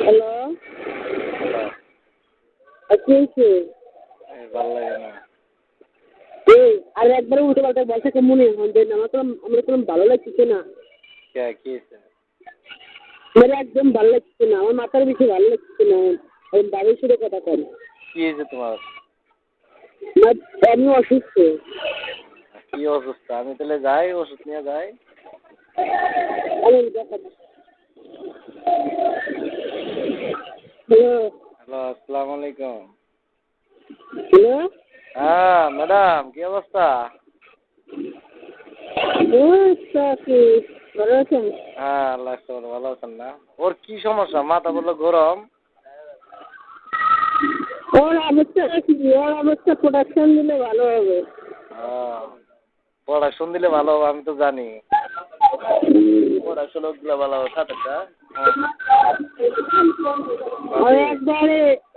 Hello, কি হয়েছে? ভালো লাগে না। এই আর একবারে উল্টো পাল্টা বলছে মনে হয় না, আমার কোনো ভালো লাগছে না। কি হয়েছে? আমার একদম ভালো লাগছে না, আমার মাথার বেশি ভালো লাগছে না। আমি বাড়ির সাথে কথা কই। কি হয়েছে তোমার? আমি অসুস্থ। কি অসুস্থ? আমি তাহলে যাই, ওষুধ নিয়ে যাই। হ্যালো, হ্যালো, আসসালামু আলাইকুম। হ্যালো, হ্যাঁ ম্যাডাম, কি অবস্থা? ভালো আছেন? হ্যাঁ, আল্লাহ ভালো আছেন না? ওর কি সমস্যা? মাথা বললো গরম। ওর অবস্থা কি? ওর অবস্থা প্রোডাকশন দিলে ভালো হবে। প্রোডাকশন দিলে ভালো হবে, আমি তো জানি। প্রোডাকশন দিলে ভালো হবে। খাতাটা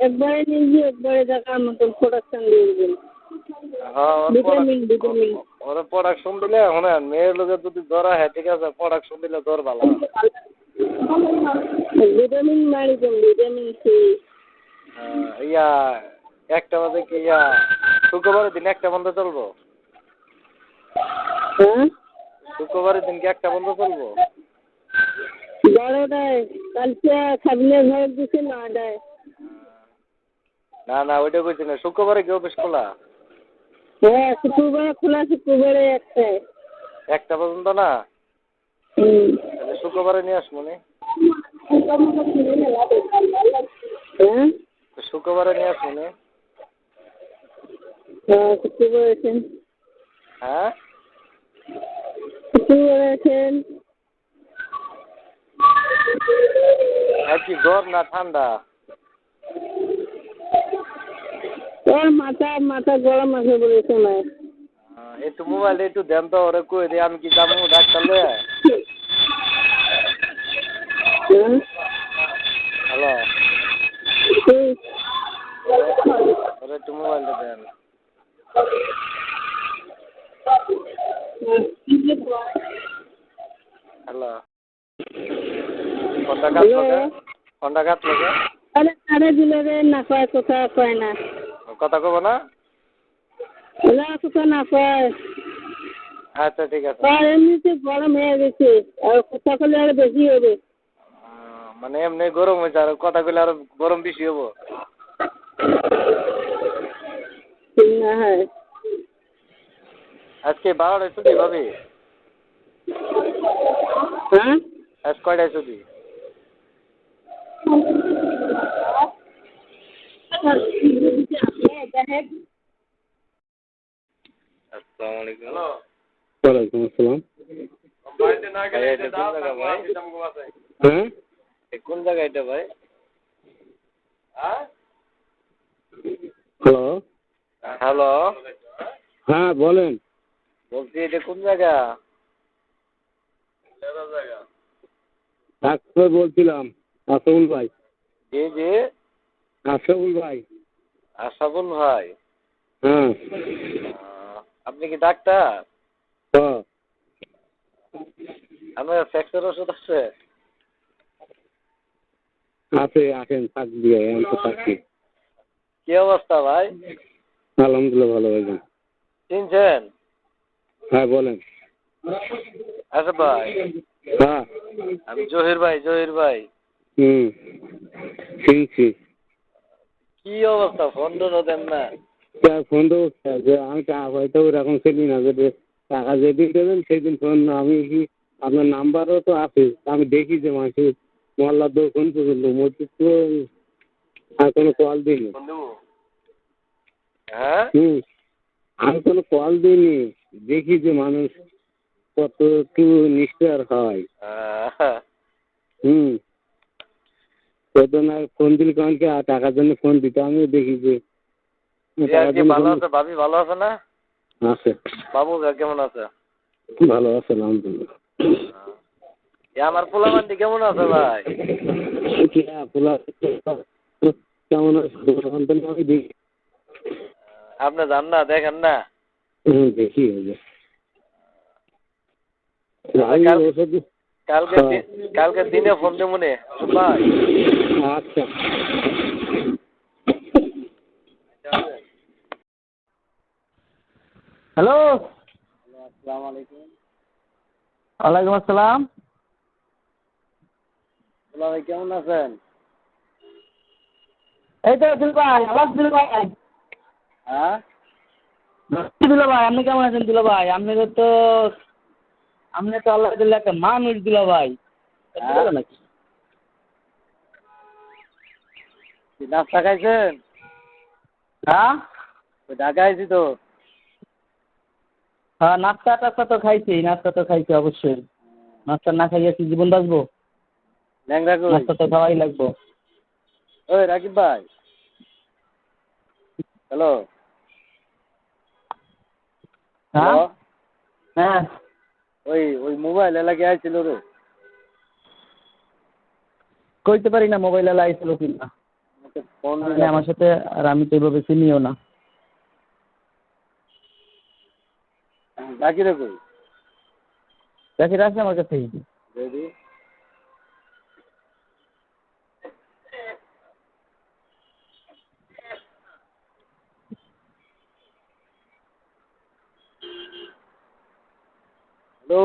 একবারে নিজে একবারে দেখার মতন প্রোডাকশন দিয়ে দেবেন। হ্যাঁ, ভিটামিন ওরা প্রোডাকশন দিলে শোনেন, মেয়ের লোকের যদি জ্বর হয় ঠিক আছে, প্রোডাকশন দিলে জ্বর ভালো। ভিটামিন মারি দেন, ভিটামিন সি। ইয়া একটা বাজে কি শুক্রবারের দিন একটা বন্ধ চলবো? হ্যাঁ, শুক্রবারের দিন কি একটা বন্ধ চলবো? 12টায় কালকে খাবিলের ঘরে দিচ্ছে 9টায়। না না, ওইটা কইছি না। শুক্রবারে কি অফিস খোলা? হ্যাঁ, শুক্রবারে খোলা, শুক্রবারে 1টায়। একটা পর্যন্ত না? তাহলে শুক্রবারে নিয়ে আসবো নি। হ্যাঁ, শুক্রবারে নিয়ে আসবো নি। শুক্রবারে আছেন। হ্যাঁ, শুক্রবারে আছেন। আর কি জ্বর না ঠান্ডা? ওর মাথা গরম আছে বলেছে না। একটু মোবাইলে একটু দেন তো, ওরে কই দে আমি কি যাবো ডাক্তার লয়ে। হ্যালো, ওরে একটু মোবাইলটা দেন। হ্যালো, ফোনটা কাটলো কে? ফোনটা কাটলো কে? আরে দিলে রে, না কয় কথা কয় না। কথা কব না? কথা না কয়। আচ্ছা ঠিক আছে। আর এমনিতে গরম হয়ে গেছে, আর কথা কলে আরো বেশি হবে। মানে এমনি গরম হয়েছে, আর কথা কইলে আরো গরম বেশি হবো। হ্যাঁ, আজকে 12টায় ছুটি ভাবি? হ্যাঁ, আজ কয়টায় ছুটি? আসসালামু আলাইকুম। ওয়ালাইকুম আসসালাম। হ্যাঁ, কোন জায়গা এটা ভাই? হ্যালো, হ্যালো, হ্যাঁ বলেন। বলছি এটা কোন জায়গা? ডাক্তার বলছিলাম, আশরাফুল ভাই। জি জি, আশরাফুল ভাই। আশরাফুল ভাই। হ্যাঁ, আপনি কি ডাক্তার? হ্যাঁ, আপনার ফ্যাক্সের ওষুধ আছে? আছে, আসেন থাকবি, আমি তো থাকছি। কি অবস্থা ভাই? আলহামদুলিল্লাহ ভালো হয়েছেন। চিনছেন? হ্যাঁ বলেন। আচ্ছা ভাই, হ্যাঁ, আমি জহির ভাই। চিনছি। কি অবস্থা? ফোন টোনও দেন না। ফোন তো আমি হয়তো ওরকম চিনি না, যে টাকা যেদিন দেবেন সেদিন ফোন। আমি কি আপনার নাম্বারও তো আছে, আমি দেখি যে মাসে মহল্লার দোকান পর্যন্ত মসজিদ তো আর কোনো কল দিইনি। হ্যাঁ, আমি কোনো কল দিইনি, দেখি যে মানুষ কত একটু নিষ্ঠার হয়। কত না ফোন দিলে কারণকে টাকার জন্য ফোন দিতে, আমিও দেখি যে ভালো আছে। ভাবি ভালো আছে না? আছে। বাবু কেমন আছে? ভালো আছে আলহামদুলিল্লাহ। আমার পোলাপান্ডি কেমন আছে ভাই? কেমন আছে আমি দেখি। আপনি যান না, দেখেন না? দেখি কালকে দিনে ফোন দেবো নে ভাই। আচ্ছা। হ্যালো, আসসালামু আলাইকুম। ওয়ালাইকুম আসসালাম। দুলা ভাই কেমন আছেন? এই তো দুলা ভাই, আবার দুলা ভাই। হ্যাঁ দুলা ভাই, আপনি কেমন আছেন দুলা ভাই? আপনি তো আল্লাহ দিল্লা একটা মানুষ দুলা ভাই। হ্যাঁ? নাকি? কি নাস্তা খাইছেন? হ্যাঁ? ওই ঢাকা আইছি তো। হ্যাঁ, নাস্তা তো খাইছি অবশ্যই। নাস্তা না খাইয়ে কি জীবন বাঁচবো? ল্যাংড়া কই? নাস্তা তো খাওয়াই লাগবো। ওই রাকিব ভাই, হ্যালো। হ্যাঁ? হ্যাঁ। ওই মোবাইল এলাকায় আইছিল রে। কইতে পারি না মোবাইল এলা আইছিল কিনা। আমাকে ফোন মানে আমার সাথে, আর আমি তো এইভাবে চিনিও না। ডাকিরে কই? দেখি রাখছে আমার কাছে। রেডি? হ্যালো।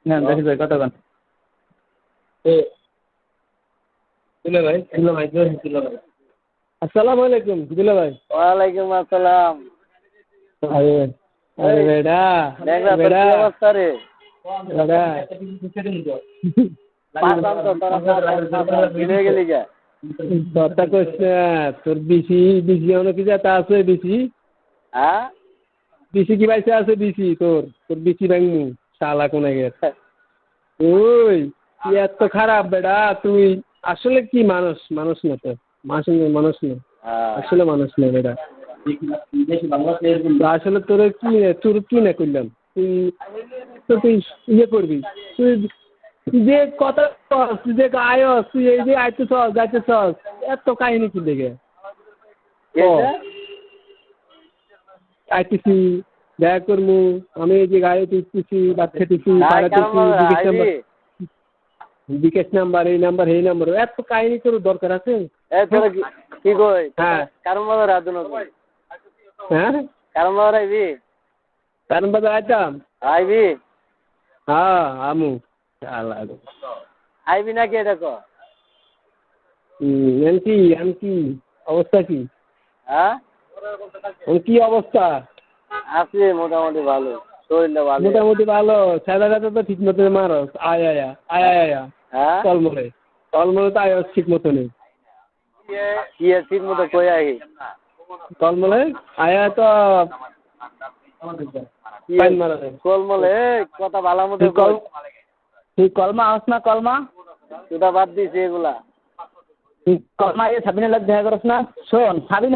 না দেখি ভাই কতক্ষণ। দুলা ভাই। আসসালামু আলাইকুম দুলা ভাই। ওয়ালাইকুম আসসালাম। আরে আরে বেটা ল্যাংড়া তোর বেটা কি অবস্থা রে? বেটা পাঁচজন তো তোরা ভুলে গেলি গা। কথা কইস না, তোর বিসি অনেক কি যাতা আছে বিসি হ্যাঁ? কি পাইছে আছে তোর বিসি ব্যাংমু শালা কোনে গেছে। ওই তুই এত খারাপ বেটা, তুই আসলে কি মানুষ না তো, মানুষ না, আসলে মানুষ না বেটা। আসলে তোর কি না করলাম, তুই ইয়ে করবি, তুই যে কথা তুই যে আয়স, তুই এই যে আইতেছস যাইতেছস, এত কাহিনী কি দেখে আইতেছি দেখা করবো, আমি এই যে গায়ে তুইতেছি ভাত খেতেছি, বিকাশ নাম্বার এই নাম্বার এত কাহিনী তোর দরকার আছে? তোরা কি কই? হ্যাঁ কারণ বাজার রাধুন হ্যাঁ কারণ বাজার আইবি? কারণ বাজার আইতাম। আইবি? হ্যাঁ আমু আইবি নাকি এটা কো? কি অবস্থা কি? হ্যাঁ কি অবস্থা? আছি মোটামুটি ভালো, শরীরটা ভালো। মোটামুটি ভালো, সাদা তো ঠিক মতো মারস, আয়া হ্যাঁ তলমলে তো আয়স ঠিক মতো নেই। কি ঠিক মতো কই আই তলমলে আয়া তো কলমলে কথা ভালো মতো তুই কলমা আস না, কলমা তুটা বাদ দিছি এগুলা। তুই কলমা সাবিনের লাগ দেখা করস না। শোন সাবিন